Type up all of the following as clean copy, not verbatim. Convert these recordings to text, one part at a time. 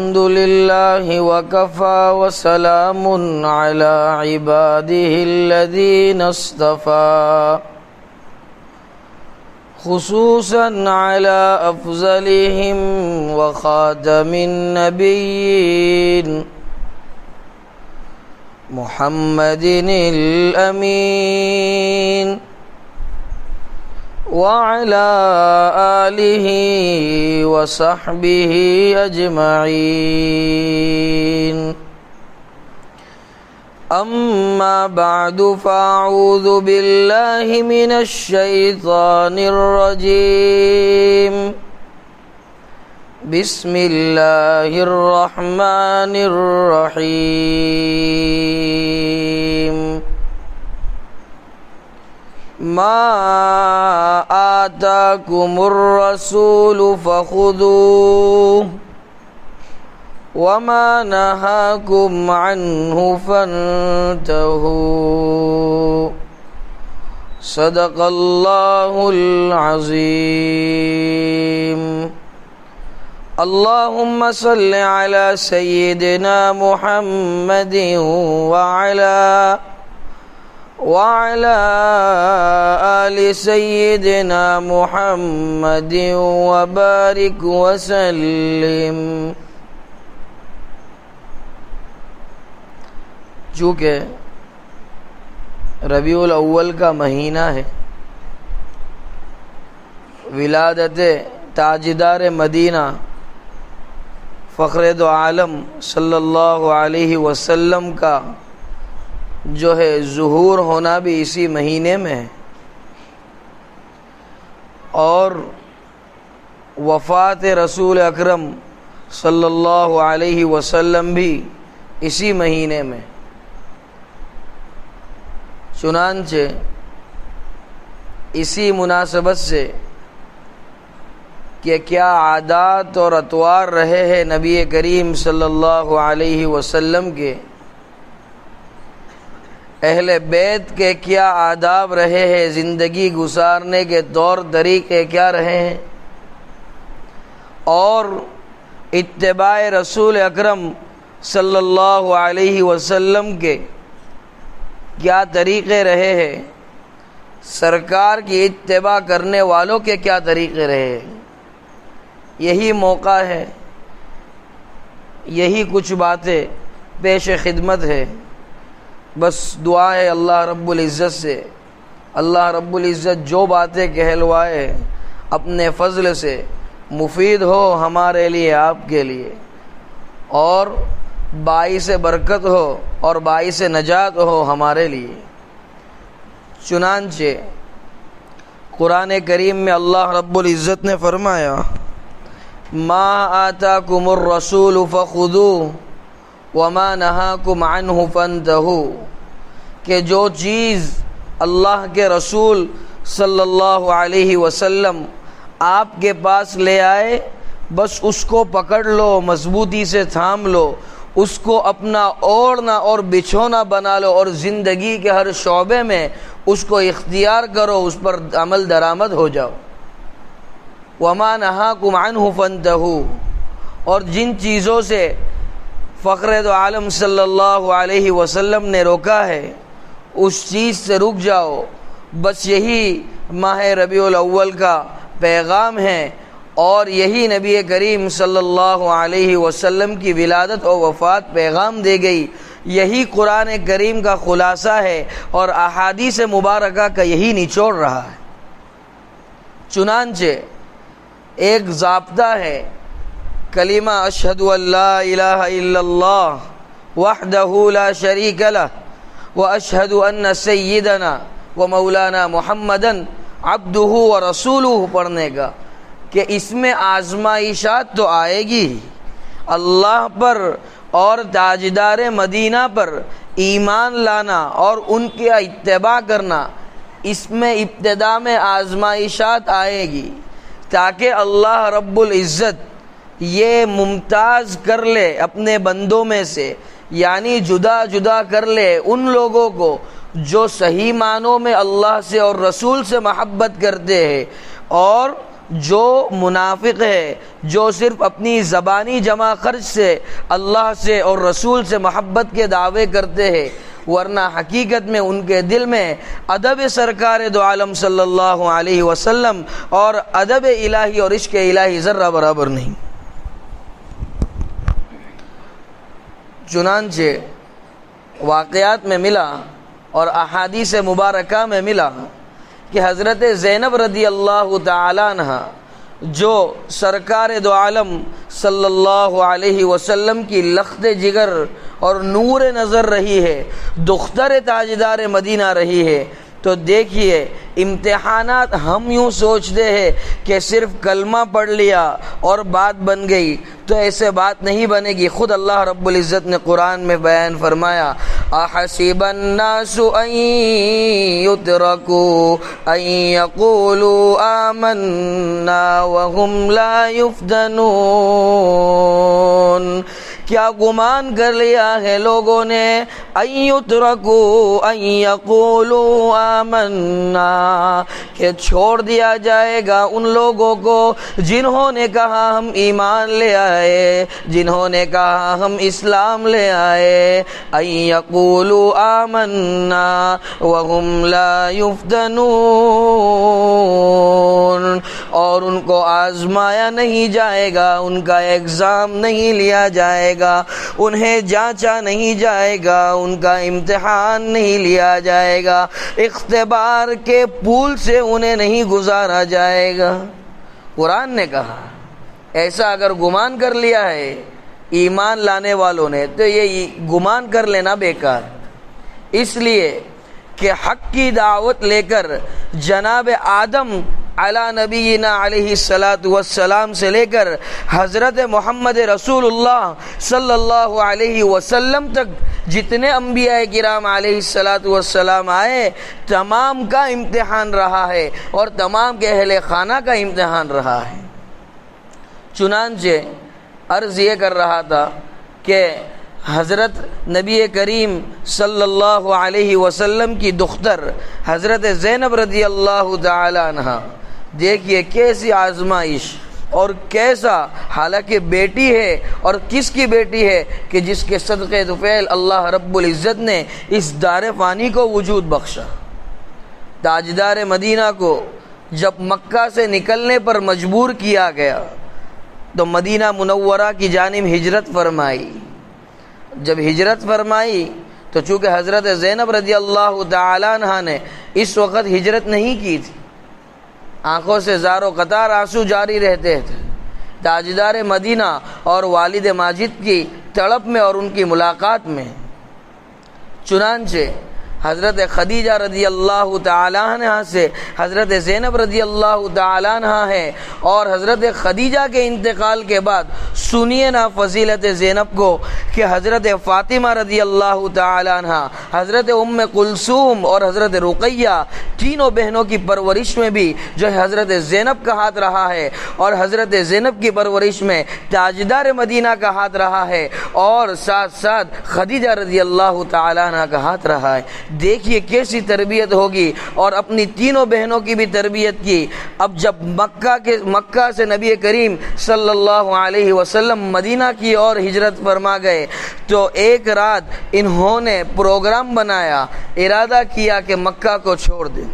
لله وكفى وسلام على عباده الذين اصطفى خصوصا على أفضلهم وخاتم النبيين محمد الأمين وعلى آله وصحبه أجمعين أما بعد فأعوذ بالله من الشيطان الرجيم بسم الله الرحمن الرحيم ما آتاكم الرسول فخذوه وما نهاكم عنه فانتهوا صدق الله العظيم اللهم صل على سيدنا محمد وعلى آل سيدنا محمد وبارك وسلم۔ چونکہ ربیع الاول کا مہینہ ہے، ولادت تاجدار مدینہ فخر دو عالم صلی اللہ علیہ وسلم کا جو ہے ظہور ہونا بھی اسی مہینے میں ہے، اور وفات رسول اکرم صلی اللہ علیہ وسلم بھی اسی مہینے میں۔ چنانچہ اسی مناسبت سے کہ کیا عادات اور اطوار رہے ہیں نبی کریم صلی اللہ علیہ وسلم کے، اہل بیت کے کیا آداب رہے ہیں، زندگی گزارنے کے طور طریقے کیا رہے ہیں، اور اتباع رسول اکرم صلی اللہ علیہ وسلم کے کیا طریقے رہے ہیں، سرکار کی اتباع کرنے والوں کے کیا طریقے رہے ہیں، یہی موقع ہے، یہی کچھ باتیں پیش خدمت ہے۔ بس دعا ہے اللہ رب العزت سے، اللہ رب العزت جو باتیں کہلوائے اپنے فضل سے مفید ہو ہمارے لیے، آپ کے لیے، اور باعث برکت ہو اور باعث نجات ہو ہمارے لیے۔ چنانچہ قرآن کریم میں اللہ رب العزت نے فرمایا ما آتاکم الرسول فخذوه وما نہاکم عنہ فانتہوا، کہ جو چیز اللہ کے رسول صلی اللہ علیہ وسلم آپ کے پاس لے آئے بس اس کو پکڑ لو، مضبوطی سے تھام لو، اس کو اپنا اوڑھنا اور بچھونا بنا لو، اور زندگی کے ہر شعبے میں اس کو اختیار کرو، اس پر عمل درآمد ہو جاؤ۔ وما نہاکم عنہ فانتہوا، اور جن چیزوں سے فخر دو عالم صلی اللہ علیہ وسلم نے روکا ہے اس چیز سے رک جاؤ۔ بس یہی ماہ ربیع الاول کا پیغام ہے، اور یہی نبی کریم صلی اللہ علیہ وسلم کی ولادت اور وفات پیغام دے گئی، یہی قرآن کریم کا خلاصہ ہے، اور احادیث مبارکہ کا یہی نچوڑ رہا ہے۔ چنانچہ ایک ضابطہ ہے، کلمہ اشہد ان لا الہ الا اللہ وحدہ لا شریک لہ واشہد ان سیدنا و مولانا محمدن عبدہ و رسولہ پڑھنے کا، کہ اس میں آزمائشات تو آئے گی، اللہ پر اور تاجدار مدینہ پر ایمان لانا اور ان کی اتباع کرنا، اس میں ابتدا میں آزمائشات آئے گی تاکہ اللہ رب العزت یہ ممتاز کر لے اپنے بندوں میں سے، یعنی جدا جدا کر لے ان لوگوں کو جو صحیح معنوں میں اللہ سے اور رسول سے محبت کرتے ہیں، اور جو منافق ہے، جو صرف اپنی زبانی جمع خرچ سے اللہ سے اور رسول سے محبت کے دعوے کرتے ہیں، ورنہ حقیقت میں ان کے دل میں ادب سرکار دو عالم صلی اللہ علیہ وسلم اور ادب الہی اور عشق الہی ذرہ برابر نہیں۔ چنانچہ واقعات میں ملا اور احادیث مبارکہ میں ملا کہ حضرت زینب رضی اللہ تعالی عنہ جو سرکار دو عالم صلی اللہ علیہ وسلم کی لخت جگر اور نور نظر رہی ہے، دختر تاجدار مدینہ رہی ہے، تو دیکھیے امتحانات ہم یوں سوچتے ہیں کہ صرف کلمہ پڑھ لیا اور بات بن گئی، تو ایسے بات نہیں بنے گی۔ خود اللہ رب العزت نے قرآن میں بیان فرمایا، احسب الناس ان یترکوا ان یقولوا آمنا وهم لا یفتنون، کیا گمان کر لیا ہے لوگوں نے ان یترکوا ان یقولوا آمنا، کہ چھوڑ دیا جائے گا ان لوگوں کو جنہوں نے کہا ہم ایمان لے آئے، جنہوں نے کہا ہم اسلام لے آئے، ان یقولوا آمنا وهم لا یفتنون، اور ان کو آزمایا نہیں جائے گا، ان کا ایگزام نہیں لیا جائے گا، انہیں جانچا نہیں جائے گا، ان کا امتحان نہیں لیا جائے گا، اختبار کے پول سے انہیں نہیں گزارا جائے گا۔ قرآن نے کہا ایسا اگر گمان کر لیا ہے ایمان لانے والوں نے تو یہ گمان کر لینا بیکار، اس لیے کہ حق کی دعوت لے کر جناب آدم علی نبینا علیہ السلام سے لے کر حضرت محمد رسول اللہ صلی اللہ علیہ وسلم تک جتنے انبیاء کرام علیہ السلام آئے، تمام کا امتحان رہا ہے اور تمام کے اہل خانہ کا امتحان رہا ہے۔ چنانچہ عرض یہ کر رہا تھا کہ حضرت نبی کریم صلی اللہ علیہ وسلم کی دختر حضرت زینب رضی اللہ تعالی عنہ، دیکھیے کیسی آزمائش اور کیسا، حالانکہ بیٹی ہے، اور کس کی بیٹی ہے کہ جس کے صدقے طفیل اللہ رب العزت نے اس دار فانی کو وجود بخشا۔ تاجدار مدینہ کو جب مکہ سے نکلنے پر مجبور کیا گیا تو مدینہ منورہ کی جانب ہجرت فرمائی۔ جب ہجرت فرمائی تو چونکہ حضرت زینب رضی اللہ تعالی عنہ نے اس وقت ہجرت نہیں کی تھی، آنکھوں سے زار و قطار آنسو جاری رہتے تھے تاجدار مدینہ اور والد ماجد کی تڑپ میں اور ان کی ملاقات میں۔ چنانچہ حضرت خدیجہ رضی اللہ تعالیٰ عنہ سے حضرت زینب رضی اللہ تعالیٰ عنہ ہے، اور حضرت خدیجہ کے انتقال کے بعد سنیے نا فضیلت زینب کو کہ حضرت فاطمہ رضی اللہ تعالیٰ عنہ، حضرت ام کلثوم اور حضرت رقیہ، تینوں بہنوں کی پرورش میں بھی جو ہے حضرت زینب کا ہاتھ رہا ہے، اور حضرت زینب کی پرورش میں تاجدار مدینہ کا ہاتھ رہا ہے، اور ساتھ ساتھ خدیجہ رضی اللہ تعالیٰ عنہ کا ہاتھ رہا ہے۔ دیکھیے کیسی تربیت ہوگی، اور اپنی تینوں بہنوں کی بھی تربیت کی۔ اب جب مکہ سے نبی کریم صلی اللہ علیہ وسلم مدینہ کی اور ہجرت فرما گئے تو ایک رات انہوں نے پروگرام بنایا، ارادہ کیا کہ مکہ کو چھوڑ دیں۔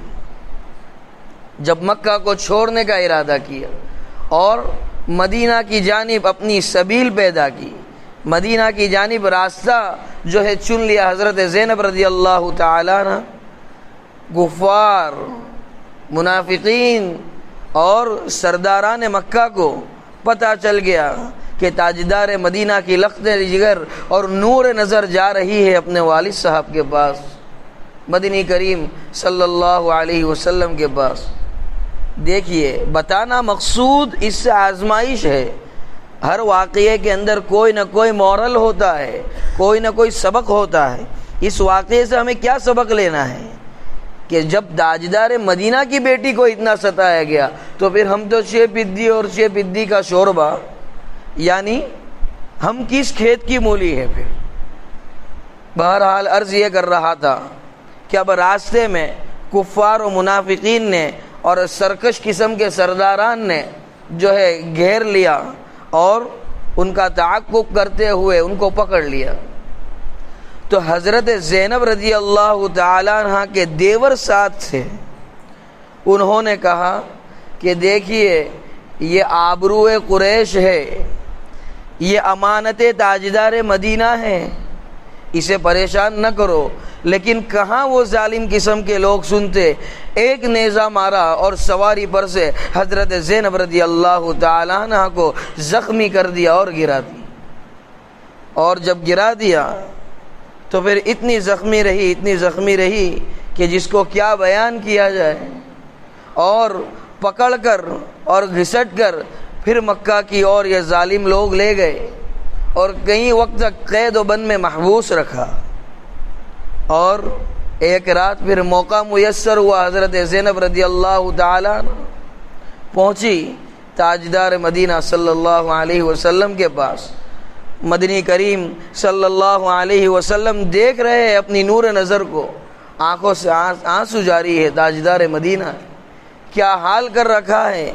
جب مکہ کو چھوڑنے کا ارادہ کیا اور مدینہ کی جانب اپنی سبیل پیدا کی، مدینہ کی جانب راستہ جو ہے چن لیا، حضرت زینب رضی اللہ تعالی عنہ، کفار، منافقین اور سرداران مکہ کو پتہ چل گیا کہ تاجدار مدینہ کی لخت جگر اور نور نظر جا رہی ہے اپنے والد صاحب کے پاس، مدنی کریم صلی اللہ علیہ وسلم کے پاس۔ دیکھیے بتانا مقصود اس سے آزمائش ہے، ہر واقعے کے اندر کوئی نہ کوئی مورل ہوتا ہے، کوئی نہ کوئی سبق ہوتا ہے۔ اس واقعے سے ہمیں کیا سبق لینا ہے کہ جب تاجدار مدینہ کی بیٹی کو اتنا ستایا گیا تو پھر ہم تو چھ پدی اور چھ پدی کا شوربہ، یعنی ہم کس کھیت کی مولی ہے پھر۔ بہرحال عرض یہ کر رہا تھا کہ اب راستے میں کفار و منافقین نے اور سرکش قسم کے سرداران نے جو ہے گھیر لیا اور ان کا تعقب کرتے ہوئے ان کو پکڑ لیا۔ تو حضرت زینب رضی اللہ تعالیٰ عنہ کے دیور ساتھ تھے، انہوں نے کہا کہ دیکھیے یہ آبرو قریش ہے، یہ امانت تاجدار مدینہ ہے، اسے پریشان نہ کرو۔ لیکن کہاں وہ ظالم قسم کے لوگ سنتے، ایک نیزہ مارا اور سواری پر سے حضرت زینب رضی اللہ تعالیٰ عنہ کو زخمی کر دیا اور گرا دیا۔ اور جب گرا دیا تو پھر اتنی زخمی رہی کہ جس کو کیا بیان کیا جائے، اور پکڑ کر اور گھسٹ کر پھر مکہ کی اور یہ ظالم لوگ لے گئے اور کئی وقت تک قید و بند میں محبوس رکھا۔ اور ایک رات پھر موقع میسر ہوا، حضرت زینب رضی اللہ تعالیٰ پہنچی تاجدار مدینہ صلی اللہ علیہ وسلم کے پاس۔ مدنی کریم صلی اللہ علیہ وسلم دیکھ رہے ہیں اپنی نور نظر کو، آنکھوں سے آنسو جاری ہے۔ تاجدار مدینہ کیا حال کر رکھا ہے،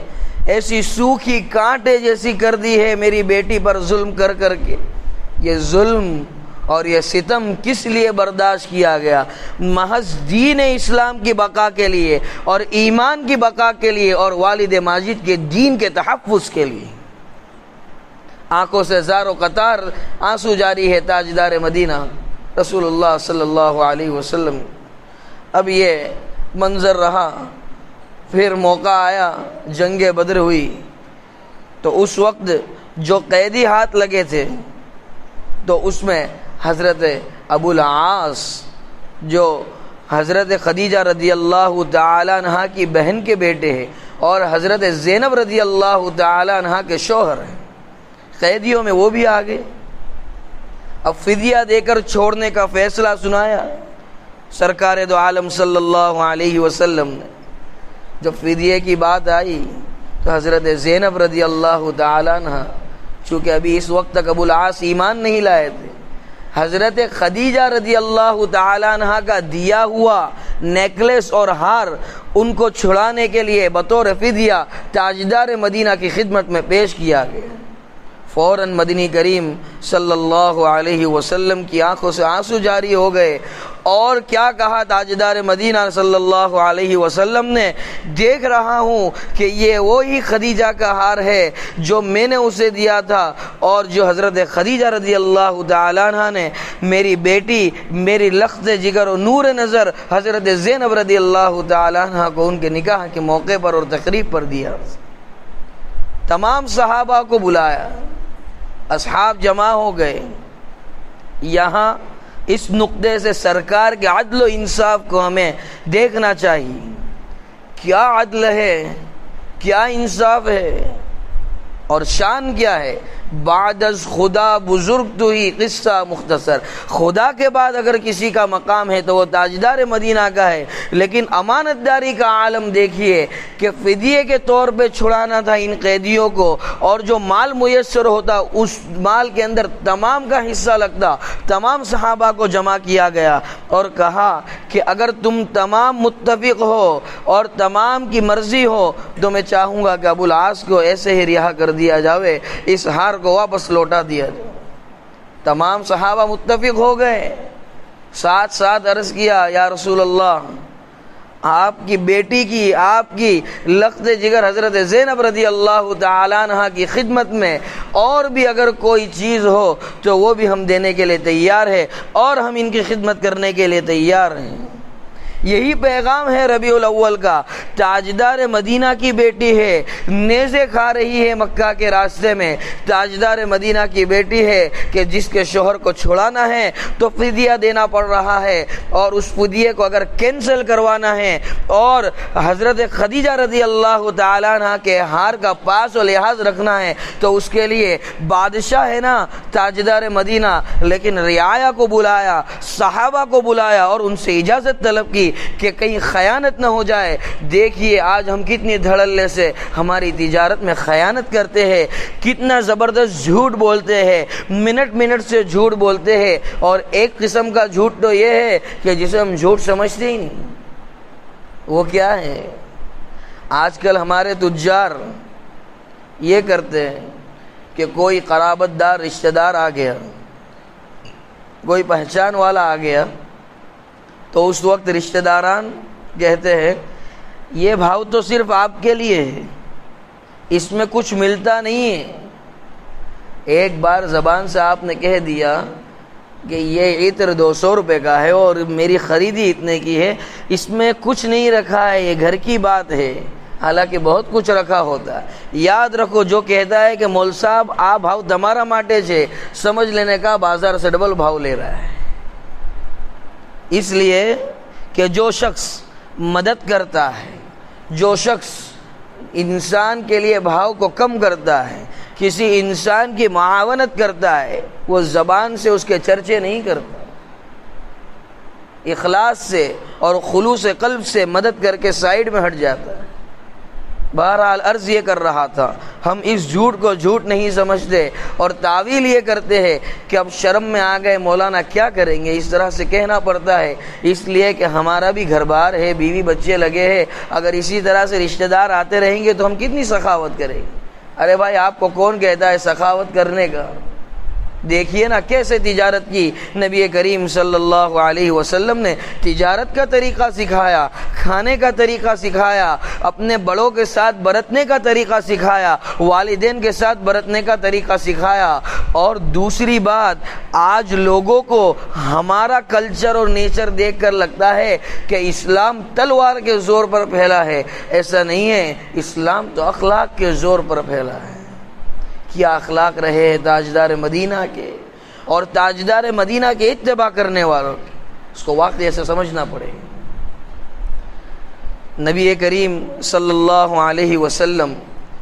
ایسی سوکھی کانٹے جیسی کر دی ہے میری بیٹی پر ظلم کر کر کے۔ یہ ظلم اور یہ ستم کس لیے برداشت کیا گیا؟ محض دین اسلام کی بقا کے لیے اور ایمان کی بقا کے لیے اور والد ماجد کے دین کے تحفظ کے لیے۔ آنکھوں سے زار و قطار آنسو جاری ہے تاجدار مدینہ رسول اللہ صلی اللہ علیہ وسلم۔ اب یہ منظر رہا، پھر موقع آیا، جنگ بدر ہوئی، تو اس وقت جو قیدی ہاتھ لگے تھے تو اس میں حضرت ابو العاص جو حضرت خدیجہ رضی اللہ تعالیٰ عنہ کی بہن کے بیٹے ہیں اور حضرت زینب رضی اللہ تعالیٰ عنہ کے شوہر ہیں، قیدیوں میں وہ بھی آ گئے۔ اب فدیہ دے کر چھوڑنے کا فیصلہ سنایا سرکار دو عالم صلی اللہ علیہ وسلم نے۔ جب فدیے کی بات آئی تو حضرت زینب رضی اللہ تعالیٰ عنہ، چونکہ ابھی اس وقت تک ابو العاص ایمان نہیں لائے تھے، حضرت خدیجہ رضی اللہ تعالیٰ عنہ کا دیا ہوا نیکلیس اور ہار ان کو چھڑانے کے لیے بطور فدیہ تاجدار مدینہ کی خدمت میں پیش کیا گیا۔ فوراً مدنی کریم صلی اللہ علیہ وسلم کی آنکھوں سے آنسو جاری ہو گئے، اور کیا کہا تاجدار مدینہ صلی اللہ علیہ وسلم نے، دیکھ رہا ہوں کہ یہ وہی خدیجہ کا ہار ہے جو میں نے اسے دیا تھا، اور جو حضرت خدیجہ رضی اللہ تعالیٰ عنہ نے میری بیٹی، میری لخت جگر و نور نظر حضرت زینب رضی اللہ تعالیٰ عنہ کو ان کے نکاح کے موقع پر اور تقریب پر دیا۔ تمام صحابہ کو بلایا، اصحاب جمع ہو گئے۔ یہاں اس نقطے سے سرکار کے عدل و انصاف کو ہمیں دیکھنا چاہیے۔ کیا عدل ہے، کیا انصاف ہے، اور شان کیا ہے۔ بعد از خدا بزرگ تو ہی قصہ مختصر، خدا کے بعد اگر کسی کا مقام ہے تو وہ تاجدار مدینہ کا ہے، لیکن امانت داری کا عالم دیکھیے کہ فدیے کے طور پہ چھڑانا تھا ان قیدیوں کو، اور جو مال میسر ہوتا اس مال کے اندر تمام کا حصہ لگتا۔ تمام صحابہ کو جمع کیا گیا اور کہا کہ اگر تم تمام متفق ہو اور تمام کی مرضی ہو تو میں چاہوں گا کہ ابو العاص کو ایسے ہی رہا کر دیا جاوے، اس ہار کو واپس لوٹا دیا جائے۔ تمام صحابہ متفق ہو گئے، ساتھ ساتھ عرض کیا یا رسول اللہ، آپ کی بیٹی کی، آپ کی لخت جگر حضرت زینب رضی اللہ تعالیٰ عنہ کی خدمت میں اور بھی اگر کوئی چیز ہو تو وہ بھی ہم دینے کے لیے تیار ہے، اور ہم ان کی خدمت کرنے کے لیے تیار ہیں۔ یہی پیغام ہے ربیع الاول کا۔ تاجدار مدینہ کی بیٹی ہے، نیزے کھا رہی ہے مکہ کے راستے میں، تاجدار مدینہ کی بیٹی ہے کہ جس کے شوہر کو چھڑانا ہے تو فدیہ دینا پڑ رہا ہے، اور اس فدیے کو اگر کینسل کروانا ہے اور حضرت خدیجہ رضی اللہ تعالیٰ عنہ کے ہار کا پاس و لحاظ رکھنا ہے تو اس کے لیے بادشاہ ہے نا تاجدار مدینہ، لیکن رعایا کو بلایا، صحابہ کو بلایا اور ان سے اجازت طلب کی کہ کہیں خیانت نہ ہو جائے۔ دیکھیے آج ہم کتنی دھڑلے سے ہماری تجارت میں خیانت کرتے ہیں، کتنا زبردست جھوٹ بولتے ہیں، منٹ منٹ سے جھوٹ بولتے ہیں، اور ایک قسم کا جھوٹ تو یہ ہے کہ جسے ہم جھوٹ سمجھتے ہی نہیں۔ وہ کیا ہے؟ آج کل ہمارے تجار یہ کرتے ہیں کہ کوئی قرابت دار رشتہ دار آ گیا، کوئی پہچان والا آ گیا، تو اس وقت رشتہ داران کہتے ہیں یہ بھاؤ تو صرف آپ کے لیے ہے، اس میں کچھ ملتا نہیں ہے۔ ایک بار زبان سے آپ نے کہہ دیا کہ یہ عطر 200 روپے کا ہے اور میری خریدی اتنے کی ہے، اس میں کچھ نہیں رکھا ہے، یہ گھر کی بات ہے، حالانکہ بہت کچھ رکھا ہوتا ہے۔ یاد رکھو جو کہتا ہے کہ مول صاحب آ بھاؤ تمہارا ماٹے چھے، سمجھ لینے کا بازار سے ڈبل بھاؤ لے رہا ہے۔ اس لیے کہ جو شخص مدد کرتا ہے، جو شخص انسان کے لیے بھاؤ کو کم کرتا ہے، کسی انسان کی معاونت کرتا ہے، وہ زبان سے اس کے چرچے نہیں کرتا، اخلاص سے اور خلوص قلب سے مدد کر کے سائیڈ میں ہٹ جاتا ہے۔ بہرحال عرض یہ کر رہا تھا، ہم اس جھوٹ کو جھوٹ نہیں سمجھتے اور تعویل یہ کرتے ہیں کہ اب شرم میں آ گئے، مولانا کیا کریں گے، اس طرح سے کہنا پڑتا ہے، اس لیے کہ ہمارا بھی گھر بار ہے، بیوی بچے لگے ہیں، اگر اسی طرح سے رشتہ دار آتے رہیں گے تو ہم کتنی سخاوت کریں گے۔ ارے بھائی آپ کو کون کہتا ہے سخاوت کرنے کا؟ دیکھیے نا کیسے تجارت کی، نبی کریم صلی اللہ علیہ وسلم نے تجارت کا طریقہ سکھایا، کھانے کا طریقہ سکھایا، اپنے بڑوں کے ساتھ برتنے کا طریقہ سکھایا، والدین کے ساتھ برتنے کا طریقہ سکھایا۔ اور دوسری بات، آج لوگوں کو ہمارا کلچر اور نیچر دیکھ کر لگتا ہے کہ اسلام تلوار کے زور پر پھیلا ہے، ایسا نہیں ہے، اسلام تو اخلاق کے زور پر پھیلا ہے۔ کیا اخلاق رہے تاجدار مدینہ کے اور تاجدار مدینہ کے اتباع کرنے والوں کے، اس کو واقعی ایسے سمجھنا پڑے۔ نبی کریم صلی اللہ علیہ وسلم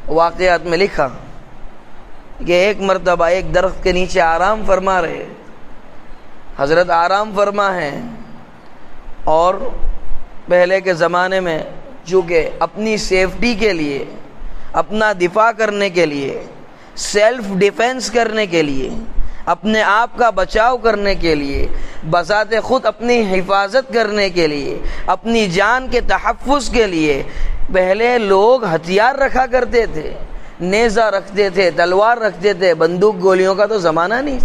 واقعات میں لکھا کہ ایک مرتبہ ایک درخت کے نیچے آرام فرما رہے، حضرت آرام فرما ہیں، اور پہلے کے زمانے میں چونکہ اپنی سیفٹی کے لیے، اپنا دفاع کرنے کے لیے، سیلف ڈیفینس کرنے کے لیے، اپنے آپ کا بچاؤ کرنے کے لیے، بذات خود اپنی حفاظت کرنے کے لیے، اپنی جان کے تحفظ کے لیے پہلے لوگ ہتھیار رکھا کرتے تھے، نیزہ رکھتے تھے، تلوار رکھتے تھے، بندوق گولیوں کا تو زمانہ نہیں،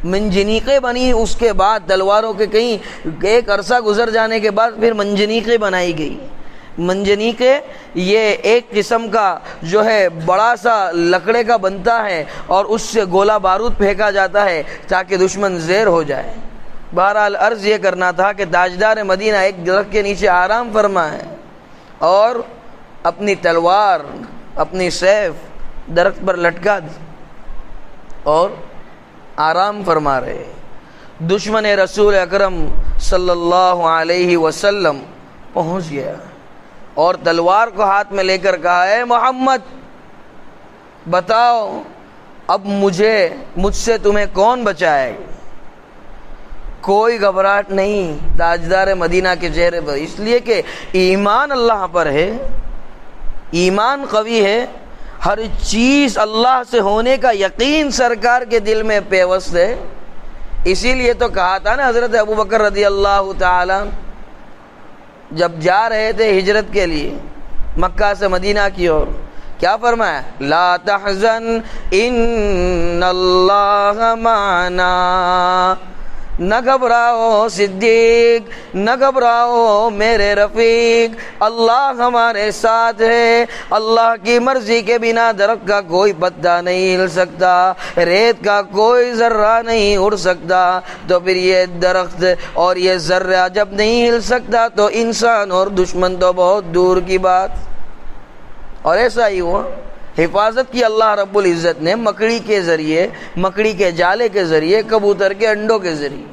منجنیقیں بنی، اس کے بعد تلواروں کے کہیں ایک عرصہ گزر جانے کے بعد پھر منجنیقیں بنائی گئی۔ منجنیقیں یہ ایک قسم کا جو ہے بڑا سا لکڑے کا بنتا ہے اور اس سے گولہ بارود پھینکا جاتا ہے تاکہ دشمن زیر ہو جائے۔ بہرحال عرض یہ کرنا تھا کہ تاجدار مدینہ ایک درخت کے نیچے آرام فرما ہے اور اپنی تلوار، اپنی سیف درخت پر لٹکا دی اور آرام فرما رہے۔ دشمن رسول اکرم صلی اللہ علیہ وسلم پہنچ گیا اور تلوار کو ہاتھ میں لے کر کہا، اے محمد بتاؤ اب مجھ سے تمہیں کون بچائے؟ کوئی گھبراہٹ نہیں تاجدار مدینہ کے چہرے پر، اس لیے کہ ایمان اللہ پر ہے، ایمان قوی ہے، ہر چیز اللہ سے ہونے کا یقین سرکار کے دل میں پیوست ہے۔ اسی لیے تو کہا تھا نا حضرت ابوبکر رضی اللہ تعالی جب جا رہے تھے ہجرت کے لیے مکہ سے مدینہ کی اور، کیا فرمایا؟ لا تحزن ان اللہ معنا، نہ گھبراؤ صدیق، نہ گھبراؤ میرے رفیق، اللہ ہمارے ساتھ ہے، اللہ کی مرضی کے بنا درخت کا کوئی پتا نہیں ہل سکتا، ریت کا کوئی ذرہ نہیں اڑ سکتا، تو پھر یہ درخت اور یہ ذرہ جب نہیں ہل سکتا تو انسان اور دشمن تو بہت دور کی بات۔ اور ایسا ہی ہوا، حفاظت کی اللہ رب العزت نے مکڑی کے ذریعے، مکڑی کے جالے کے ذریعے، کبوتر کے انڈوں کے ذریعے۔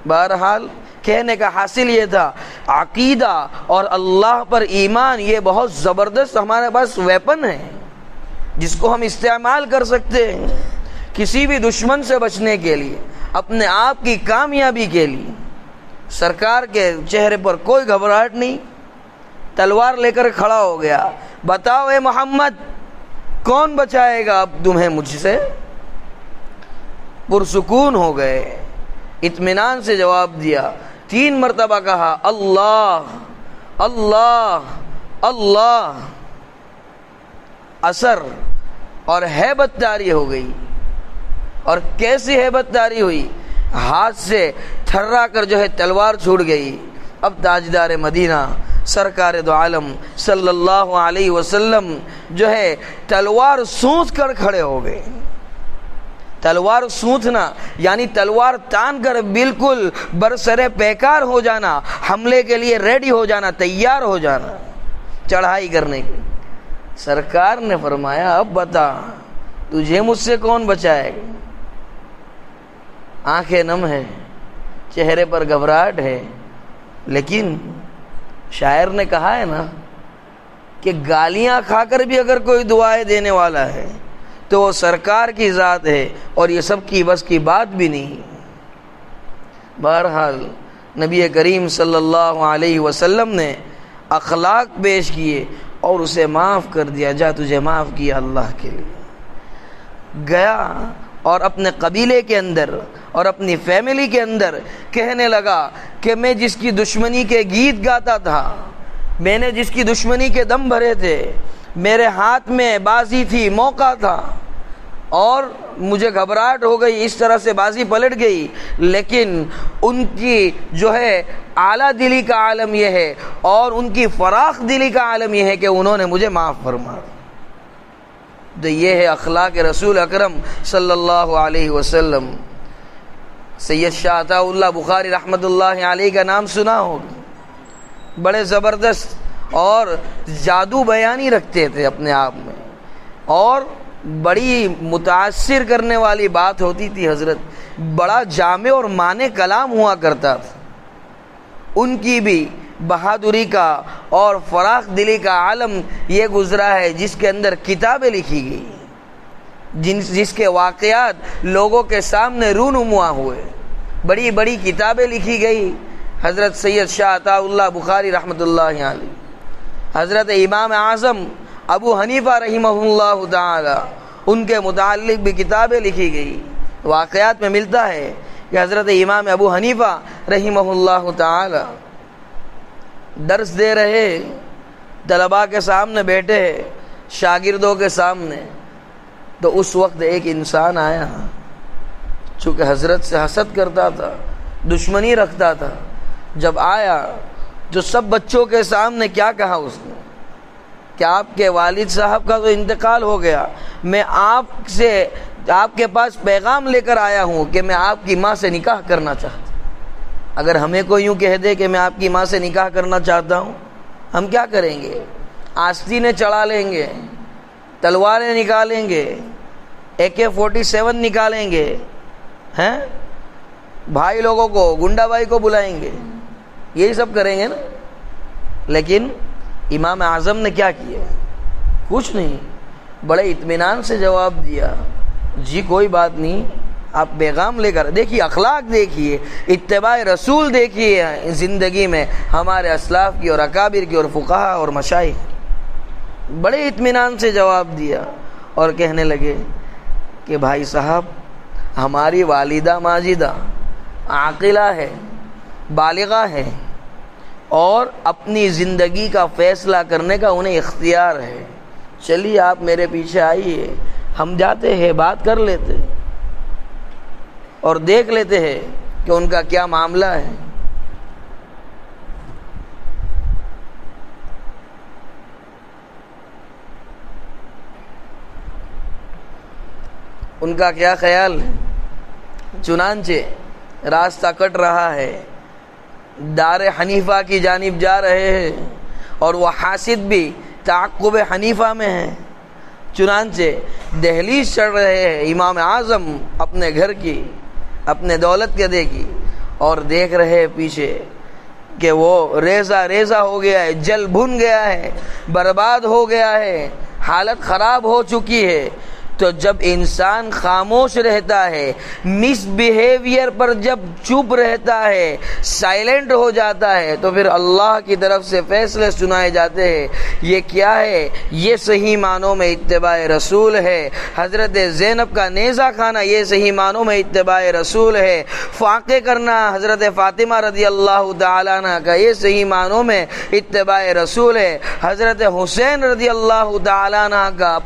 بہرحال کہنے کا حاصل یہ تھا، عقیدہ اور اللہ پر ایمان یہ بہت زبردست ہمارے پاس ویپن ہے جس کو ہم استعمال کر سکتے ہیں کسی بھی دشمن سے بچنے کے لیے، اپنے آپ کی کامیابی کے لیے۔ سرکار کے چہرے پر کوئی گھبراہٹ نہیں، تلوار لے کر کھڑا ہو گیا، بتاؤ اے محمد کون بچائے گا اب تمہیں مجھ سے؟ پرسکون ہو گئے، اطمینان سے جواب دیا، 3 مرتبہ کہا اللہ اللہ اللہ اثر اور ہیبت طاری ہو گئی. اور کیسی ہیبت طاری ہوئی؟ ہاتھ سے تھرا کر جو ہے تلوار چھوٹ گئی. اب تاجدار مدینہ سرکار دو عالم صلی اللہ علیہ وسلم جو ہے تلوار سونت کر کھڑے ہو گئے. تلوار سونتنا یعنی تلوار تان کر بالکل برسر پیکار ہو جانا، حملے کے لیے ریڈی ہو جانا، تیار ہو جانا چڑھائی کرنے کی. سرکار نے فرمایا اب بتا تجھے مجھ سے کون بچائے گا؟ آنکھیں نم ہے، چہرے پر گھبراہٹ ہے، لیکن شاعر نے کہا ہے نا کہ گالیاں کھا کر بھی اگر کوئی دعائیں دینے والا ہے تو وہ سرکار کی ذات ہے، اور یہ سب کی بس کی بات بھی نہیں. بہرحال نبی کریم صلی اللہ علیہ وسلم نے اخلاق پیش کیے اور اسے معاف کر دیا. جا تجھے معاف کیا اللہ کے لیے. گیا اور اپنے قبیلے کے اندر اور اپنی فیملی کے اندر کہنے لگا کہ میں جس کی دشمنی کے گیت گاتا تھا، میں نے جس کی دشمنی کے دم بھرے تھے، میرے ہاتھ میں بازی تھی، موقع تھا، اور مجھے گھبراہٹ ہو گئی، اس طرح سے بازی پلٹ گئی، لیکن ان کی جو ہے اعلیٰ دلی کا عالم یہ ہے اور ان کی فراخ دلی کا عالم یہ ہے کہ انہوں نے مجھے معاف فرمایا. تو یہ ہے اخلاق رسول اکرم صلی اللہ علیہ وسلم. سید شاہ عطا اللہ بخاری رحمۃ اللہ علیہ کا نام سنا ہوگا. بڑے زبردست اور جادو بیانی رکھتے تھے اپنے آپ میں، اور بڑی متاثر کرنے والی بات ہوتی تھی حضرت. بڑا جامع اور معنی کلام ہوا کرتا تھا. ان کی بھی بہادری کا اور فراخ دلی کا عالم یہ گزرا ہے جس کے اندر کتابیں لکھی گئی، جس کے واقعات لوگوں کے سامنے رونما ہوئے. بڑی بڑی کتابیں لکھی گئی. حضرت سید شاہ عطا اللہ بخاری رحمۃ اللہ علیہ، حضرت امام اعظم ابو حنیفہ رحمہ اللہ تعالی، ان کے متعلق بھی کتابیں لکھی گئی. واقعات میں ملتا ہے کہ حضرت امام ابو حنیفہ رحمہ اللہ تعالی درس دے رہے، طلباء کے سامنے بیٹھے، شاگردوں کے سامنے، تو اس وقت ایک انسان آیا، چونکہ حضرت سے حسد کرتا تھا، دشمنی رکھتا تھا. جب آیا جو سب بچوں کے سامنے کیا کہا اس نے کہ آپ کے والد صاحب کا تو انتقال ہو گیا، میں آپ کے پاس پیغام لے کر آیا ہوں کہ میں آپ کی ماں سے نکاح کرنا چاہتا ہوں. اگر ہمیں کوئی یوں کہہ دے کہ میں آپ کی ماں سے نکاح کرنا چاہتا ہوں، ہم کیا کریں گے؟ آستینیں چڑھا لیں گے، تلواریں نکالیں گے، AK-47 نکالیں گے، ہیں بھائی لوگوں کو، گنڈا بھائی کو بلائیں گے، یہی سب کریں گے نا. لیکن امام اعظم نے کیا کیا؟ کچھ نہیں، بڑے اطمینان سے جواب دیا، جی کوئی بات نہیں، آپ پیغام لے کر دیکھیے، اخلاق دیکھیے، اتباع رسول دیکھیے زندگی میں ہمارے اسلاف کی اور اکابر کی اور فقہا اور مشائخ. بڑے اطمینان سے جواب دیا اور کہنے لگے کہ بھائی صاحب، ہماری والدہ ماجدہ عاقلہ ہے، بالغہ ہے، اور اپنی زندگی کا فیصلہ کرنے کا انہیں اختیار ہے. چلیے آپ میرے پیچھے آئیے، ہم جاتے ہیں، بات کر لیتے اور دیکھ لیتے ہیں کہ ان کا کیا معاملہ ہے. ان کا کیا خیال ہے. چنانچہ راستہ کٹ رہا ہے، دار حنیفہ کی جانب جا رہے ہیں، اور وہ حاسد بھی تعقب حنیفہ میں ہیں. چنانچہ دہلیز چڑھ رہے ہیں امام اعظم اپنے گھر کی، اپنے دولت کے کی، اور دیکھ رہے پیچھے کہ وہ ریزہ ریزہ ہو گیا ہے، جل بھن گیا ہے، برباد ہو گیا ہے، حالت خراب ہو چکی ہے. تو جب انسان خاموش رہتا ہے، مس بیہیویئر پر جب چپ رہتا ہے، سائلنٹ ہو جاتا ہے، تو پھر اللہ کی طرف سے فیصلے سنائے جاتے ہیں۔ یہ کیا ہے؟ یہ صحیح معنوں میں اتباع رسول ہے۔ حضرت زینب کا نیزہ کھانا یہ صحیح معنوں میں اتباع رسول ہے۔ فاقے کرنا حضرت فاطمہ رضی اللہ تعالیٰ عنہ کا یہ صحیح معنوں میں اتباع رسول ہے۔ حضرت حسین رضی اللہ تعالیٰ عنہ کا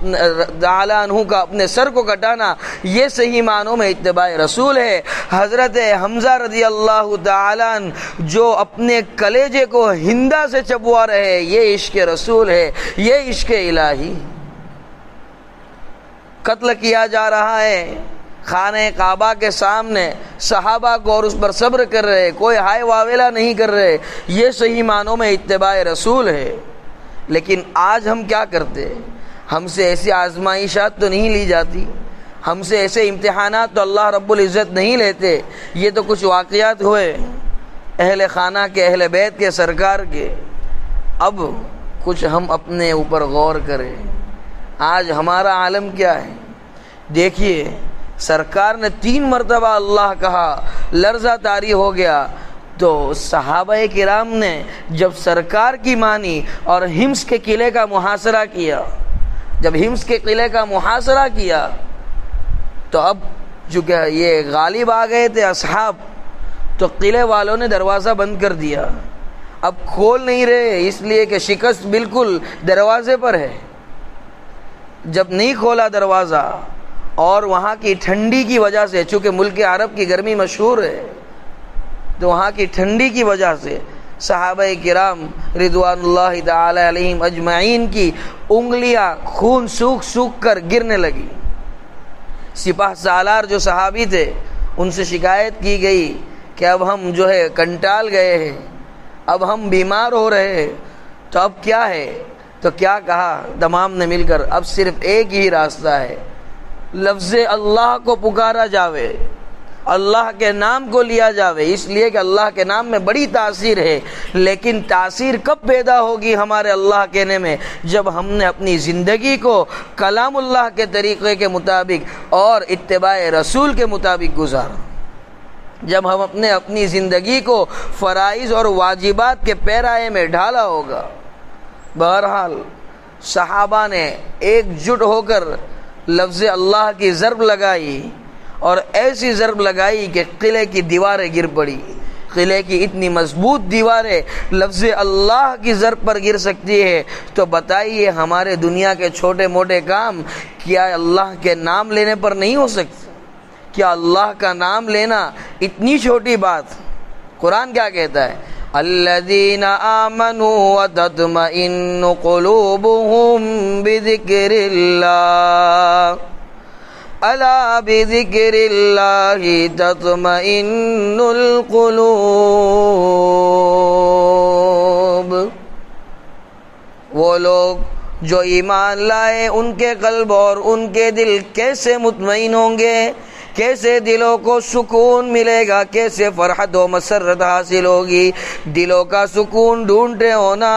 اپنے سر کو کٹانا یہ صحیح معنوں میں اتباع رسول ہے۔ حضرت حمزہ رضی اللہ تعالیٰ عنہ جو اپنے کلیجے کو ہندا سے چبوا رہے، یہ عشق رسول ہے، یہ عشق الہی۔ قتل کیا جا رہا ہے خانہ کعبہ کے سامنے، صحابہ کو اور اس پر صبر کر رہے، کوئی ہائے واویلا نہیں کر رہے، یہ صحیح معنوں میں اتباع رسول ہے۔ لیکن آج ہم کیا کرتے؟ ہم سے ایسی آزمائشات تو نہیں لی جاتی، ہم سے ایسے امتحانات تو اللہ رب العزت نہیں لیتے۔ یہ تو کچھ واقعات ہوئے اہل خانہ کے، اہل بیت کے، سرکار کے۔ اب کچھ ہم اپنے اوپر غور کریں، آج ہمارا عالم کیا ہے؟ دیکھیے، سرکار نے 3 مرتبہ اللہ کہا، لرزہ طاری ہو گیا، تو صحابہ کرام نے جب سرکار کی مانی اور حمص کے قلعے کا محاصرہ کیا، جب حمص کے قلعے کا محاصرہ کیا تو اب چونکہ یہ غالب آ گئے تھے اصحاب، تو قلعے والوں نے دروازہ بند کر دیا، اب کھول نہیں رہے، اس لیے کہ شکست بالکل دروازے پر ہے۔ جب نہیں کھولا دروازہ، اور وہاں کی ٹھنڈی کی وجہ سے، چونکہ ملک عرب کی گرمی مشہور ہے، تو وہاں کی ٹھنڈی کی وجہ سے صحابہ کرام رضوان اللہ تعالی علیہم اجمعین کی انگلیاں خون سوکھ سوکھ کر گرنے لگی۔ سپاہ سالار جو صحابی تھے ان سے شکایت کی گئی کہ اب ہم جو ہے کنٹال گئے ہیں، اب ہم بیمار ہو رہے ہیں، تو اب کیا ہے؟ تو کیا کہا تمام نے مل کر، اب صرف ایک ہی راستہ ہے، لفظ اللہ کو پکارا جاوے، اللہ کے نام کو لیا جاوے، اس لیے کہ اللہ کے نام میں بڑی تاثیر ہے۔ لیکن تاثیر کب پیدا ہوگی ہمارے اللہ کہنے میں؟ جب ہم نے اپنی زندگی کو کلام اللہ کے طریقے کے مطابق اور اتباع رسول کے مطابق گزارا، جب ہم اپنی زندگی کو فرائض اور واجبات کے پیرائے میں ڈھالا ہوگا۔ بہرحال صحابہ نے ایک جٹ ہو کر لفظ اللہ کی ضرب لگائی، اور ایسی ضرب لگائی کہ قلعے کی دیواریں گر پڑی۔ قلعے کی اتنی مضبوط دیواریں لفظ اللہ کی ضرب پر گر سکتی ہے، تو بتائیے ہمارے دنیا کے چھوٹے موٹے کام کیا اللہ کے نام لینے پر نہیں ہو سکتے؟ کیا اللہ کا نام لینا اتنی چھوٹی بات؟ قرآن کیا کہتا ہے؟ الذین آمنوا وتطمئن قلوبهم بذکر اللہ الا بذکر اللہ تطمئن القلوب۔ وہ لوگ جو ایمان لائے، ان کے قلب اور ان کے دل کیسے مطمئن ہوں گے، کیسے دلوں کو سکون ملے گا، کیسے فرحت و مسرت حاصل ہوگی۔ دلوں کا سکون ڈھونڈتے ہونا،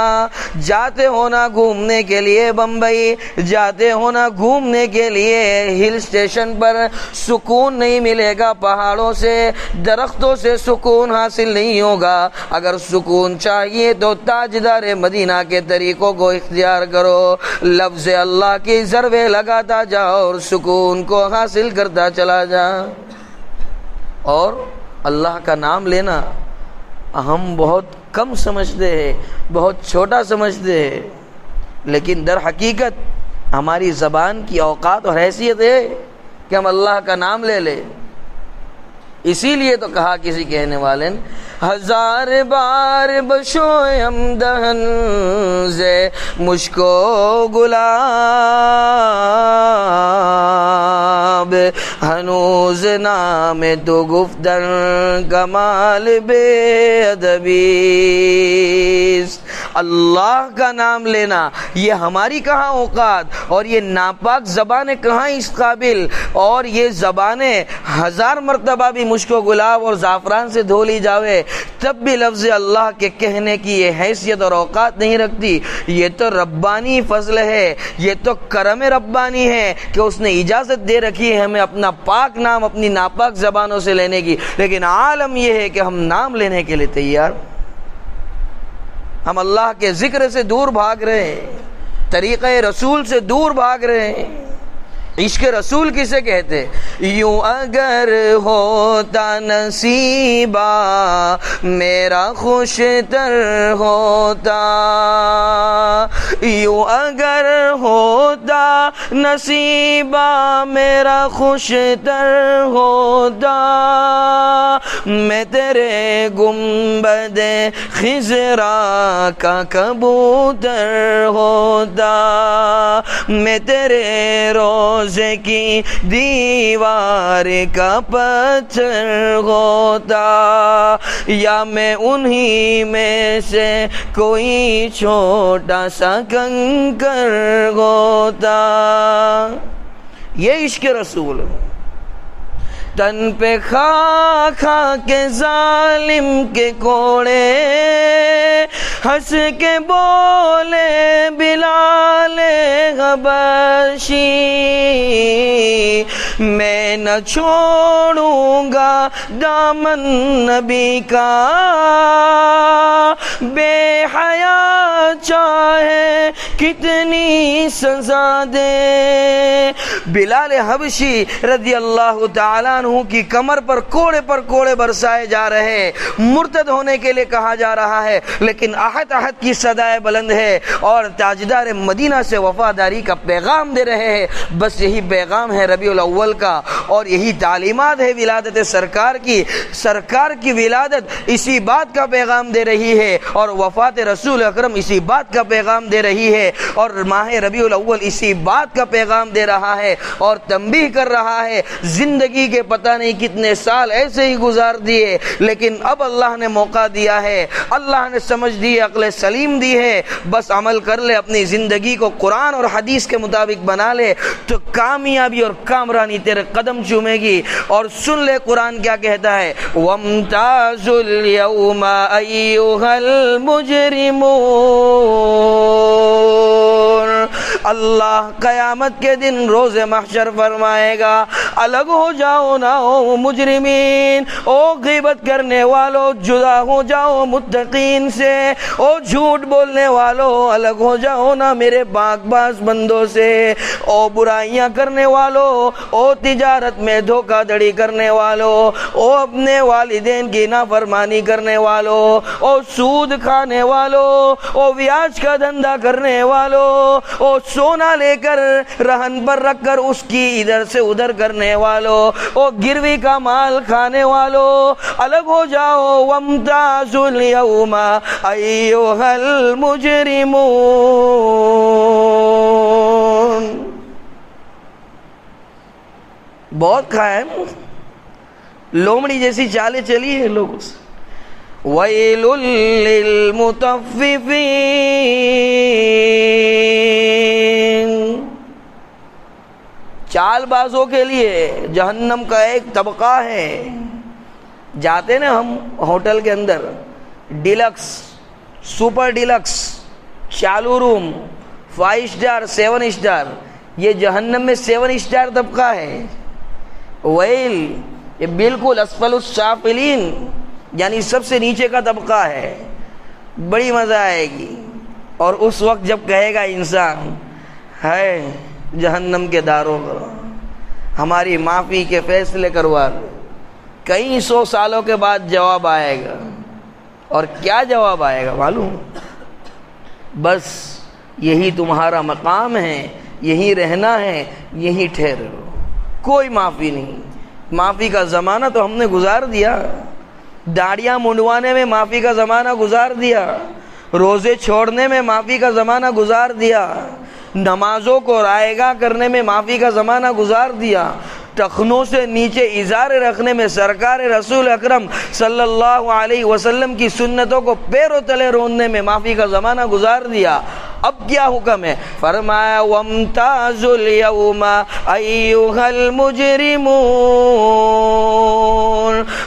جاتے ہونا گھومنے کے لیے بمبئی، جاتے ہونا گھومنے کے لیے ہل اسٹیشن پر، سکون نہیں ملے گا۔ پہاڑوں سے، درختوں سے سکون حاصل نہیں ہوگا۔ اگر سکون چاہیے تو تاجدار مدینہ کے طریقوں کو اختیار کرو، لفظ اللہ کی ضربیں لگاتا جاؤ اور سکون کو حاصل کرتا چلا جا۔ اور اللہ کا نام لینا ہم بہت کم سمجھتے ہیں، بہت چھوٹا سمجھتے ہیں، لیکن در حقیقت ہماری زبان کی اوقات اور حیثیت ہے کہ ہم اللہ کا نام لے لیں۔ اسی لیے تو کہا کسی کہنے والے نے، ہزار بار بشویم دہن سے مشکو گلاب، ہنوز نام تو گفتن کمال بے ادبی، اللہ کا نام لینا یہ ہماری کہاں اوقات، اور یہ ناپاک زبانیں کہاں اس قابل، اور یہ زبانیں 1000 مرتبہ بھی مشک و گلاب اور زعفران سے دھو لی جاوے تب بھی لفظ اللہ کے کہنے کی یہ حیثیت اور اوقات نہیں رکھتی۔ یہ تو ربانی فضل ہے، یہ تو کرم ربانی ہے کہ اس نے اجازت دے رکھی ہے ہمیں اپنا پاک نام اپنی ناپاک زبانوں سے لینے کی، لیکن عالم یہ ہے کہ ہم نام لینے کے لیے تیار، ہم اللہ کے ذکر سے دور بھاگ رہے ہیں، طریقہ رسول سے دور بھاگ رہے ہیں۔ عشق رسول کسے کہتے؟ یوں اگر ہوتا نصیبہ میرا خوش تر ہوتا، یوں اگر ہوتا نصیبہ میرا خوش تر ہوتا، میں تیرے گنبد خضرا کا کبوتر ہوتا، میں تیرے روزے کی دیوار کا پتھر ہوتا، یا میں انہی میں سے کوئی چھوٹا سا کنکر ہوتا۔ یہ عشق رسول تن پہ کھا کھا کے ظالم کے کوڑے، ہنس کے بولے بلال حبشی، میں نہ چھوڑوں گا دامن نبی کا، بے حیا چاہے کتنی سزا دے۔ بلال حبشی رضی اللہ تعالیٰ عنہ کی کمر پر کوڑے برسائے جا رہے ہیں، مرتد ہونے کے لیے کہا جا رہا ہے، لیکن احد کی صدائے بلند ہے اور تاجدار مدینہ سے وفاداری کا پیغام دے رہے ہیں۔ بس یہی پیغام ہے ربیع الاول کا، اور یہی تعلیمات ہے ولادت سرکار کی۔ سرکار کی ولادت اسی بات کا پیغام دے رہی ہے، اور وفات رسول اکرم اسی بات کا پیغام دے رہی ہے، اور ماہ ربیع الاول اسی بات کا پیغام دے رہا ہے اور تنبیہ کر رہا ہے۔ زندگی کے پتہ نہیں کتنے سال ایسے ہی گزار دیے، لیکن اب اللہ نے موقع دیا ہے، اللہ نے سمجھ دی، عقل سلیم دی ہے، بس عمل کر لے، اپنی زندگی کو قرآن اور حدیث کے مطابق بنا لے تو کامیابی اور کامرانی تیرے قدم چومے گی۔ اور سن لے قرآن کیا کہتا ہے، وَامْتَازُوا الْيَوْمَ أَيُّهَا الْمُجْرِمُونَ۔ اللہ قیامت کے دن روز محشر فرمائے گا، الگ ہو جاؤ نہ ہو مجرمین، او غیبت کرنے والو جدا ہو جاؤ متقین سے، او جھوٹ بولنے والو الگ ہو جاؤ نہ میرے پاک باز بندوں سے، او برائیاں کرنے والو، او تجارت میں دھوکہ دھڑی کرنے والو، او اپنے والدین کی نافرمانی کرنے والو، او سود کھانے والو، او بیاج کا دھندا کرنے والو، او سونا لے کر رہن پر رکھ کر اس کی ادھر سے ادھر کرنے والو، او گروی کا مال کھانے والو، الگ ہو جاؤ۔ وامتازوا اليوم ایھا المجرمون۔ بہت کھایا ہے، لومڑی جیسی چالیں چلی ہے لوگوں سے۔ ویل للمطففین، چال بازوں کے لیے جہنم کا ایک طبقہ ہے۔ جاتے نا ہم ہوٹل کے اندر، ڈیلکس، سپر ڈیلکس، چالو روم، 5 اسٹار، 7 اسٹار، یہ جہنم میں 7 اسٹار طبقہ ہے۔ ویل، یہ بالکل اسفل السافلین، یعنی سب سے نیچے کا طبقہ ہے۔ بڑی مزہ آئے گی، اور اس وقت جب کہے گا انسان، ہے جہنم کے داروں ہماری معافی کے فیصلے کروا دو، کئی 100 سالوں کے بعد جواب آئے گا، اور کیا جواب آئے گا معلوم؟ بس یہی تمہارا مقام ہے، یہی رہنا ہے، یہی ٹھہرو، کوئی معافی نہیں۔ معافی کا زمانہ تو ہم نے گزار دیا، داڑیاں منڈوانے میں معافی کا زمانہ گزار دیا، روزے چھوڑنے میں معافی کا زمانہ گزار دیا، نمازوں کو رائیگاں کرنے میں معافی کا زمانہ گزار دیا، ٹخنوں سے نیچے ازار رکھنے میں سرکار رسول اکرم صلی اللہ علیہ وسلم کی سنتوں کو پیروں تلے روننے میں معافی کا زمانہ گزار دیا. اب کیا حکم ہے؟ فرمایا وَامْتَازُوا الْيَوْمَ أَيُّهَا الْمُجْرِمُونَ،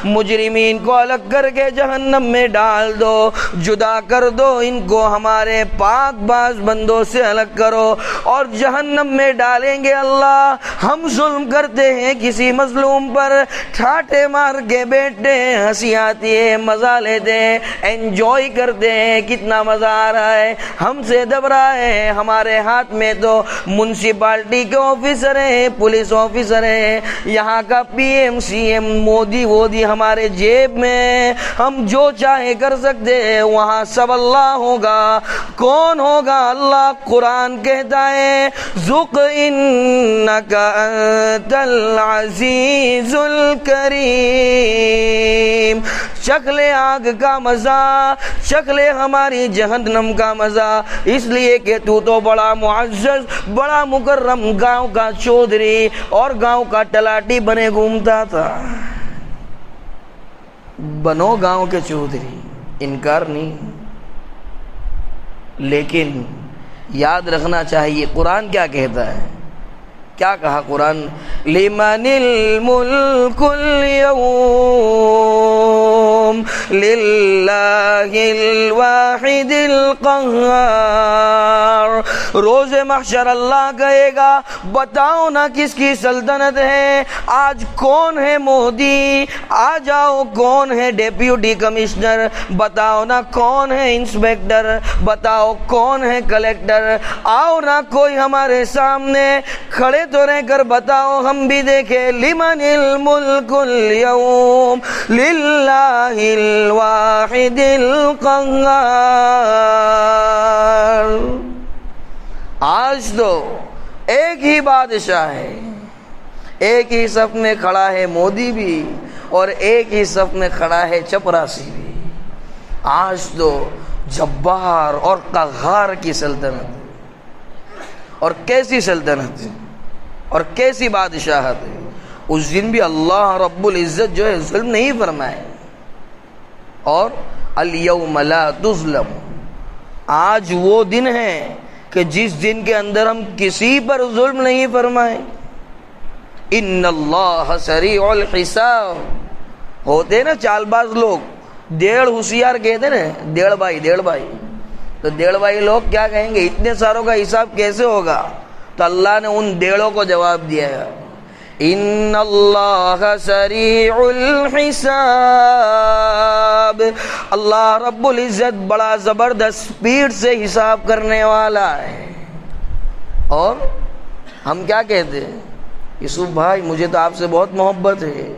مجرمین کو الگ کر کے جہنم میں ڈال دو، جدا کر دو، ان کو ہمارے پاک باز بندوں سے الگ کرو. اور جہنم میں ڈالیں گے اللہ. ہم ظلم کرتے ہیں کسی مظلوم پر، ٹھاٹے مار کے بیٹھتے ہیں، ہنسی آتی ہے، مزہ لیتے ہیں، انجوائے کرتے ہیں، کتنا مزہ آ رہا ہے، ہم سے دب رہا ہے. ہمارے ہاتھ میں تو منسپالٹی کے آفیسر ہیں، پولیس آفیسر ہیں، یہاں کا P M C M Modi وودی ہمارے جیب میں، ہم جو چاہے کر سکتے ہیں. وہاں سب اللہ ہوگا. کون ہوگا؟ اللہ. قرآن کہتا ہے ذُقْ إِنَّكَ أَنْتَ الْعَزِيزُ الْكَرِيمُ. شکل آگ کا مزہ، شکل ہماری جہنم کا مزہ، اس لیے کہ تو تو بڑا معزز، بڑا مکرم گاؤں کا چودھری اور گاؤں کا تلاٹی بنے گھومتا تھا. بنو گاؤں کے چودھری، انکار نہیں، لیکن یاد رکھنا چاہیے قرآن کیا کہتا ہے. کیا کہا قرآن؟ لمن الملک اليوم للہ الواحد القہار. روز محشر اللہ کہے گا بتاؤ نا کس کی سلطنت ہے. آج کون ہے مودی؟ آ جاؤ کون ہے ڈیپیوٹی کمشنر؟ بتاؤ نا کون ہے انسپیکٹر؟ بتاؤ کون ہے کلیکٹر؟ آؤ نا کوئی ہمارے سامنے کھڑے تو رہ کر بتاؤ، ہم بھی دیکھیں. لمن الملک اليوم للہ الواحد القہار. آج تو ایک ہی بادشاہ ہے، ایک ہی صف میں کھڑا ہے مودی بھی اور ایک ہی صف میں کھڑا ہے چپراسی بھی. آج تو جبار اور قہار کی سلطنت ہے. اور کیسی سلطنت ہے اور کیسی بادشاہت ہے. اس دن بھی اللہ رب العزت جو ہے ظلم نہیں فرمائے. اور الیوم لا تظلم، آج وہ دن ہے کہ جس دن کے اندر ہم کسی پر ظلم نہیں فرمائیں. ان اللہ سریع الحساب. ہوتے نا چال باز لوگ، ڈیڑھ ہوشیار کہتے نا، ڈیڑھ بھائی. تو ڈیڑھ بھائی لوگ کیا کہیں گے اتنے ساروں کا حساب کیسے ہوگا؟ تو اللہ نے ان ڈیڑھوں کو جواب دیا ہے ان اللہ سریع الحساب. اللہ رب العزت بڑا زبردست سپیڈ سے حساب کرنے والا ہے. اور ہم کیا کہتے ہیں؟ یوسف بھائی مجھے تو آپ سے بہت محبت ہے،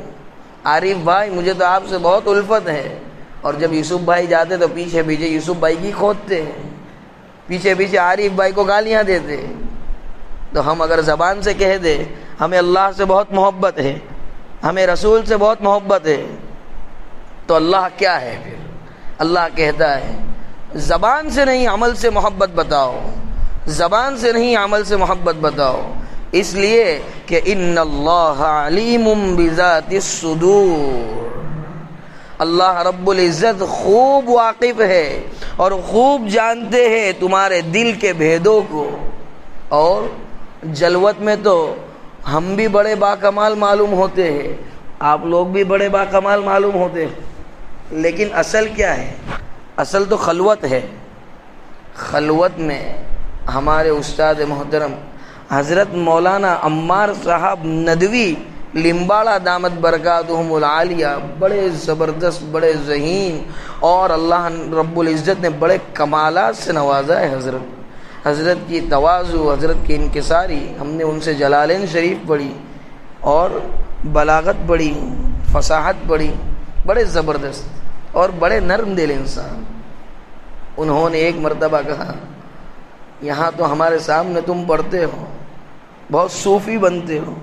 عارف بھائی مجھے تو آپ سے بہت الفت ہے. اور جب یوسف بھائی جاتے تو پیچھے پیچھے یوسف بھائی کی کھودتے ہیں، پیچھے پیچھے عارف بھائی کو گالیاں دیتے. تو ہم اگر زبان سے کہہ دیں ہمیں اللہ سے بہت محبت ہے، ہمیں رسول سے بہت محبت ہے، تو اللہ کیا ہے پھر؟ اللہ کہتا ہے زبان سے نہیں عمل سے محبت بتاؤ، زبان سے نہیں عمل سے محبت بتاؤ. اس لیے کہ ان اللہ علیم بذات الصدور. اللہ رب العزت خوب واقف ہے اور خوب جانتے ہیں تمہارے دل کے بھیدوں کو. اور جلوت میں تو ہم بھی بڑے باکمال معلوم ہوتے ہیں، آپ لوگ بھی بڑے باکمال معلوم ہوتے ہیں، لیکن اصل کیا ہے؟ اصل تو خلوت ہے. خلوت میں ہمارے استاد محترم حضرت مولانا عمار صاحب ندوی لمباڑا دامت برکاتہم العالیہ بڑے زبردست، بڑے ذہین اور اللہ رب العزت نے بڑے کمالات سے نوازا ہے. حضرت کی تواضع، حضرت کی انکساری، ہم نے ان سے جلالین شریف پڑھی اور بلاغت پڑھی، فصاحت پڑھی. بڑے زبردست اور بڑے نرم دل انسان. انہوں نے ایک مرتبہ کہا یہاں تو ہمارے سامنے تم پڑھتے ہو، بہت صوفی بنتے ہو،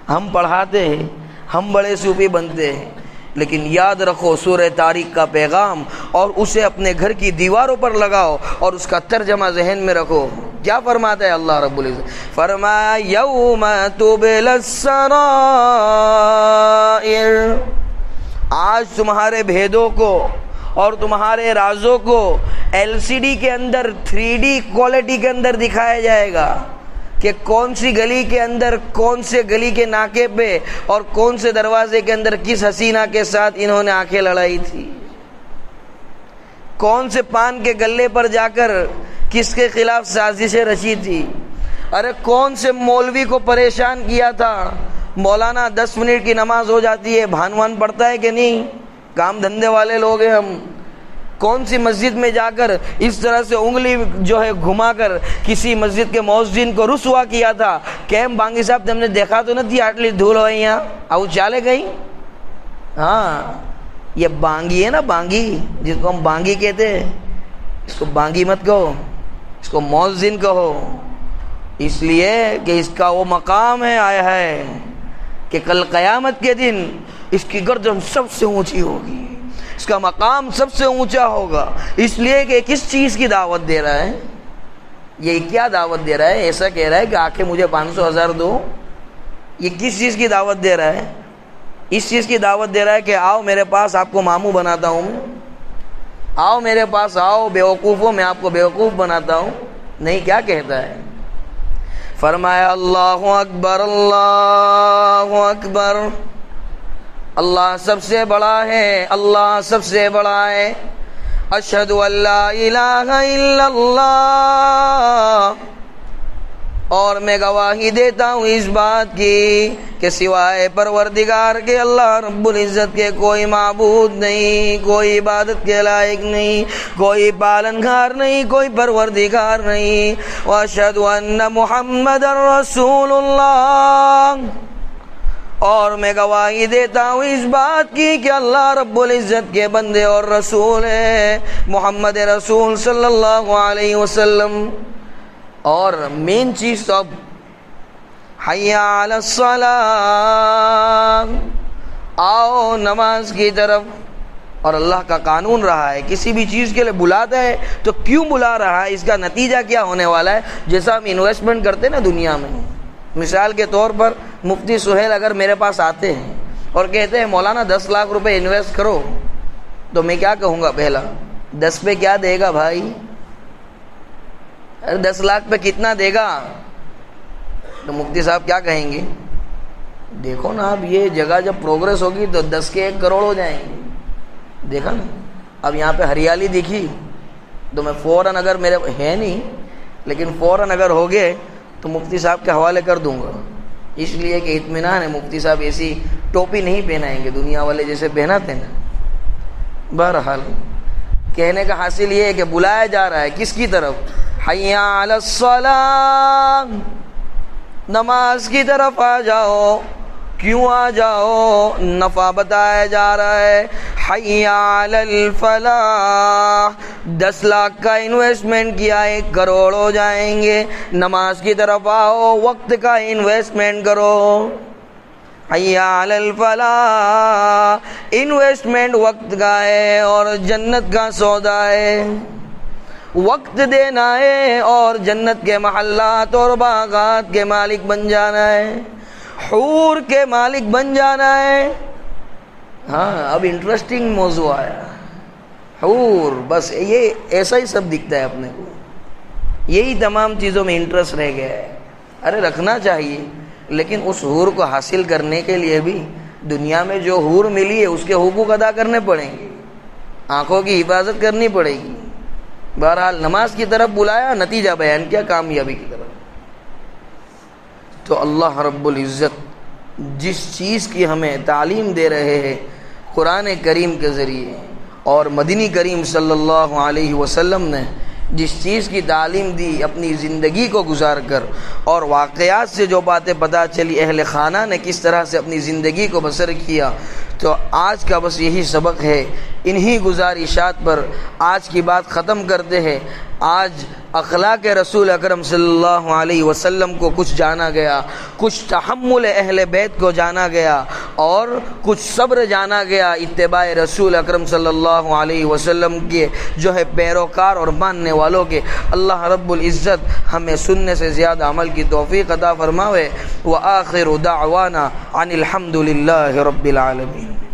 ہم پڑھاتے ہیں، ہم بڑے صوفی بنتے ہیں، لیکن یاد رکھو سورہ طارق کا پیغام اور اسے اپنے گھر کی دیواروں پر لگاؤ اور اس کا ترجمہ ذہن میں رکھو. کیا فرماتا ہے اللہ رب العزت؟ فرمایا یوم تبل السرائر، آج تمہارے بھیدوں کو اور تمہارے رازوں کو LCD کے اندر 3D کوالٹی کے اندر دکھایا جائے گا کہ کون سی گلی کے اندر، کون سے گلی کے ناکے پہ اور کون سے دروازے کے اندر کس حسینہ کے ساتھ انہوں نے آنکھیں لڑائی تھی، کون سے پان کے گلے پر جا کر کس کے خلاف سازشیں رچی تھی، ارے کون سے مولوی کو پریشان کیا تھا، مولانا 10 منٹ کی نماز ہو جاتی ہے، بھانوان پڑتا ہے کہ نہیں، کام دھندے والے لوگ ہیں ہم، کون سی مسجد میں جا کر اس طرح سے انگلی جو ہے گھما کر کسی مسجد کے مؤذن کو رسوا کیا تھا، کیم بانگی صاحب تم نے دیکھا تو نہیں آٹلی دھول ہوئی یہاں او چالے گئی۔ ہاں یہ بانگی ہے نا، بانگی جس کو ہم بانگی کہتے ہیں، اس کو بانگی مت کہو، اس کو مؤذن کہو، اس لیے کہ اس کا وہ مقام ہے آیا ہے کہ کل قیامت کے دن اس کی گردن سب سے اونچی ہوگی، اس کا مقام سب سے اونچا ہوگا، اس لیے کہ کس چیز کی دعوت دے رہا ہے، یہ کیا دعوت دے رہا ہے؟ ایسا کہہ رہا ہے کہ آ کے مجھے 500,000 دو، یہ کس چیز کی دعوت دے رہا ہے؟ اس چیز کی دعوت دے رہا ہے کہ آؤ میرے پاس، آپ کو ماموں بناتا ہوں میں، آؤ میرے پاس، آؤ بیوقوفوں میں آپ کو بیوقوف بناتا ہوں۔ نہیں، کیا کہتا ہے؟ فرمایا اللہ اکبر، اللہ اکبر، اللہ سب سے بڑا ہے، اللہ سب سے بڑا ہے، اشہد ان لا الہ الا اللہ، اور میں گواہی دیتا ہوں اس بات کی کہ سوائے پروردگار کے اللہ رب العزت کے کوئی معبود نہیں، کوئی عبادت کے لائق نہیں، کوئی پالنہار نہیں، کوئی پروردگار نہیں، واشہد ان محمد رسول اللہ، اور میں گواہی دیتا ہوں اس بات کی کہ اللہ رب العزت کے بندے اور رسول ہیں محمد رسول صلی اللہ علیہ وسلم۔ اور مین چیز تو اب حی علی الصلاۃ، آؤ نماز کی طرف، اور اللہ کا قانون رہا ہے کسی بھی چیز کے لیے بلاتا ہے تو کیوں بلا رہا ہے، اس کا نتیجہ کیا ہونے والا ہے۔ جیسا ہم انویسٹمنٹ کرتے ہیں نا دنیا میں، مثال کے طور پر مفتی سہیل اگر میرے پاس آتے ہیں اور کہتے ہیں مولانا 10 لاکھ روپے انویسٹ کرو، تو میں کیا کہوں گا؟ پہلا 10 پہ کیا دے گا بھائی؟ 10 لاکھ پہ کتنا دے گا؟ تو مفتی صاحب کیا کہیں گے؟ دیکھو نا اب یہ جگہ جب پروگریس ہوگی تو 10 کے 1 کروڑ ہو جائیں گے۔ دیکھا نا اب یہاں پہ ہریالی دکھی تو میں فوراً، اگر میرے ہے نہیں لیکن فوراً اگر ہو گئے تو مفتی صاحب کے حوالے کر دوں گا، اس لیے کہ اطمینان ہے، مفتی صاحب ایسی ٹوپی نہیں پہنائیں گے دنیا والے جیسے پہناتے ہیں نا۔ بہرحال کہنے کا حاصل یہ ہے کہ بلایا جا رہا ہے کس کی طرف؟ حی علی الصلاۃ، نماز کی طرف آ جاؤ۔ کیوں آ جاؤ؟ نفع بتایا جا رہا ہے۔ حی علی الفلاح، 10 لاکھ کا انویسٹمنٹ کیا 1 کروڑ ہو جائیں گے، نماز کی طرف آؤ، وقت کا انویسٹمنٹ کرو۔ حی علی الفلاح، انویسٹمنٹ وقت کا ہے اور جنت کا سودا ہے، وقت دینا ہے اور جنت کے محلات اور باغات کے مالک بن جانا ہے، حور کے مالک بن جانا ہے۔ ہاں اب انٹرسٹنگ موضوع آیا، حور، بس یہ ایسا ہی سب دکھتا ہے اپنے کو، یہی تمام چیزوں میں انٹرسٹ رہ گیا ہے۔ ارے رکھنا چاہیے، لیکن اس حور کو حاصل کرنے کے لیے بھی دنیا میں جو حور ملی ہے اس کے حقوق ادا کرنے پڑیں گے، آنکھوں کی حفاظت کرنی پڑے گی۔ بہرحال نماز کی طرف بلایا، نتیجہ بیان کیا کامیابی کی طرف۔ تو اللہ رب العزت جس چیز کی ہمیں تعلیم دے رہے ہیں قرآن کریم کے ذریعے، اور مدنی کریم صلی اللہ علیہ وسلم نے جس چیز کی تعلیم دی اپنی زندگی کو گزار کر، اور واقعات سے جو باتیں پتہ چلی اہل خانہ نے کس طرح سے اپنی زندگی کو بسر کیا، تو آج کا بس یہی سبق ہے۔ انہی گزارشات پر آج کی بات ختم کرتے ہیں۔ آج اخلاق رسول اکرم صلی اللہ علیہ وسلم کو کچھ جانا گیا، کچھ تحمل اہل بیت کو جانا گیا، اور کچھ صبر جانا گیا اتباع رسول اکرم صلی اللہ علیہ وسلم کے جو ہے پیروکار اور ماننے والوں کے۔ اللہ رب العزت ہمیں سننے سے زیادہ عمل کی توفیق عطا فرماوے۔ وآخر دعوانا ان الحمد للہ رب العالمین۔